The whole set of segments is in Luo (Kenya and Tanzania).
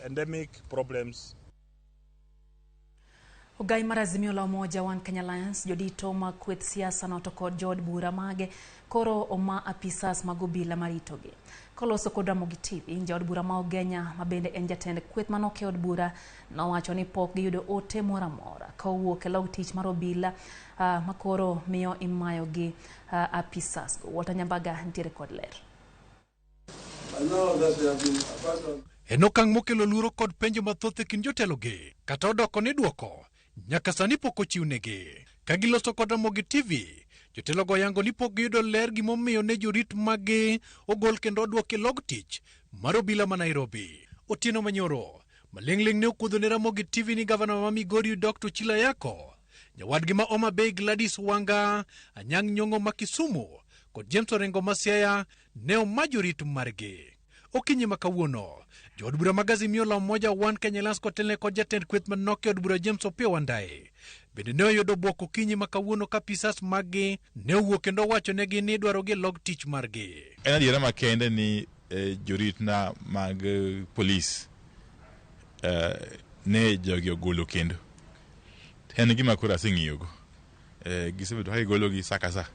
endemic problems. Ogai mar Azimio la Umoja One Kenya Alliance jodito mag kweth siasa noto kod jood bura mage koro oma apisas mag obila maritogi. Koloso kod Ramogi TV, jood bura ma Ogenya mabende en jatend kweth manoke od bura nowacho ni pok giyudo ote moro amora kowuok e log tich mar obila makoro miyo imayogi apisas. Walter Nyambaga ntiere kod ler. En okang' mokelo luoro kod penjo mathoth e kind jotelogi kata odoko ni duoko nyaka sani pok ochiwnegi. Ka giloso kod Ramogi TV, jotelogo yango ni pok giyudo ler gimomiyo ne jorit magi ogol kendo odwoki log tich mar obila ma Nairobi. Otieno manyoro maling'ling ne okudho ne Ramogi TV ni gavana ma Migori Dr. Ochilo Ayacko, nyawadgi ma Homa Bay Gladys Wanga, Anyang' Nyong'o ma Kisumu kod James Orengo ma Siaya ne oma jorit margi. Okinyi makawuono, jood bura mag Azimio la Umoja One Kenya Alliance kotelne kod jatend kweth manoke od bura James Opiyo Wandayi bende ne oyudo bwok okinyi makawuono ka apisas maggi ne owuok kendo wacho negi ni dwarogi log tich margi. En adiera makende ni joritna mag polis ne jogi ogolo kendo. En gima koro aseng'iyogo. Gisebedo ka gigologi sa ka sa.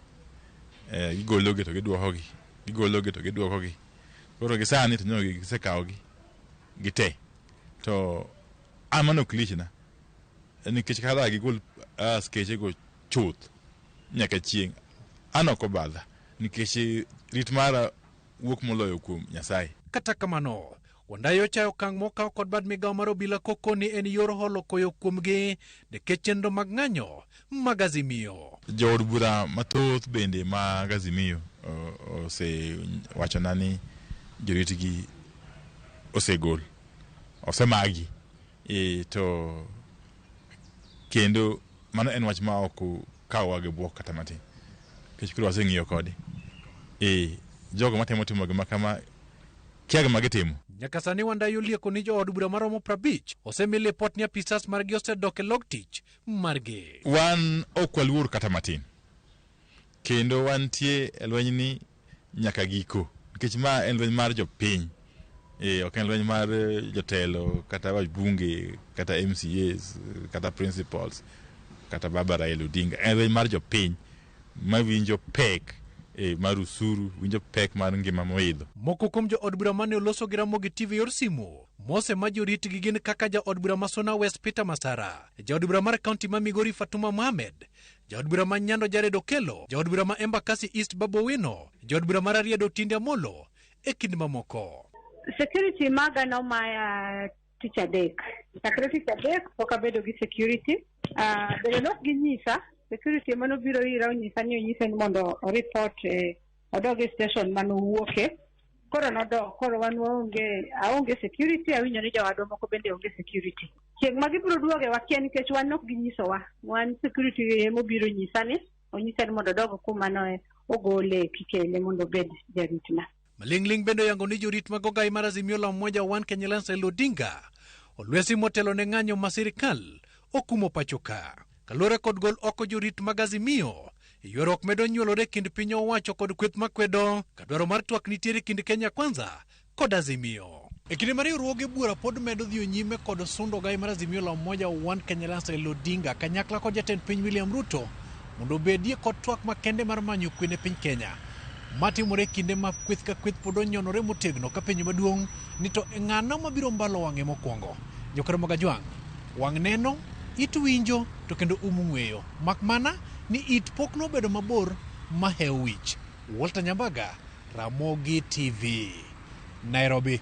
Gigologi to giduokogi. Gigologi to giduokogi. Koro gisani to nyogi gisekawogi gite. To amano klishna. Nikech kada gigol skeche go chuth nyaka chieng'. An ok obadha nikech rit mara wuok moloyo kuom Nyasaye. Kata kamano, Wandayi ochayo okang' mokaw kod bad migawo mar obila koko ni en yor holo koyo kuomgi nikech chenro mag ng'anyo mag Azimio. Jood bura mathoth bende mag Azimio osewachona ni joritgi osegol, osemagi. To kendo mano en wach ma ok kawa gi bwok kata matin. Kech kuro waseng'iyo kode. Jogo matemo timo gima kama kia gima gitimo. Nyaka sani Wandayi olieko ni jood bura maromo 50 osemi lipot ni apisas margi osedok e log tich margi. Wan ok waluor kata matin. Kendo wantie e lweny ni nyaka giko. Nikech ma en lweny mar jopiny. Ok en lweny mar jotelo kata wabunge kata MCAs kata principals kata Baba Raila Odinga. En lweny mar jopiny mawinjo pek mar usuru, winjo pek mar ngima moidho. Moko kuom jood bura mane oloso gi Ramogi TV yor simu mose ma joritgi gin kaka jaod bura ma Suna West Peter Masara, jaod bura mar kaunti ma Migori Fatuma Mohamed, jaod bura ma Nyando Jared Okelo, jaod bura ma Embakasi East Babu Owino, jaod bura mar Riedo Tinde Amolo e kind mamoko. Security maga no my teacher deck. Security deck pokabedo gi security. Bele nok ginyisa security mano biro ira onyisa ni onyisa ni mondo report odoge station mano wuoke. Koro nodo koro wan aonge security awinyo ni jawadwa moko bende onge security. Chieng' magi biro duoge wakia nikech wan nok ginyisowa. Wan security emo biro nyisa ni onyisa ni mondo odogo kuma no ogole kikele mondo bed jaritna. Maling'ling bende yango ni jorit mag Ogai mar Azimio la Umoja One Kenya Alliance Raila Odinga olwesi motelo ne ng'anyo ma sirikal okumo pachoka. Kalore kod gol oko jorit mag Azimio, ywaruok medo nyuolore kind piny owacho kod kweth makwedo ka dwaro mar twak nitiere kind Kenya Kwanza kod Azimio. E kinde mar riwruoge bura pod medo dhi nyime kod sundo Ogai mar Azimio la Umoja One Kenya Alliance Raila Odinga kanyakla kod jatend piny William Ruto mondo obedie kod twak makende mar manyo kwe ne piny Kenya. Matimore kinde ma kweth ka kweth pod onyonore motegno ka penjo maduong' ni to ng'ano mabiro mbalo wang'e mokwongo. Jokar Magajwang', wang' neno, it winjo to kendo ng'weyo. Mak mana ni it pok nobedo mabor ma hew wich. Walter Nyambaga, Ramogi TV, Nairobi.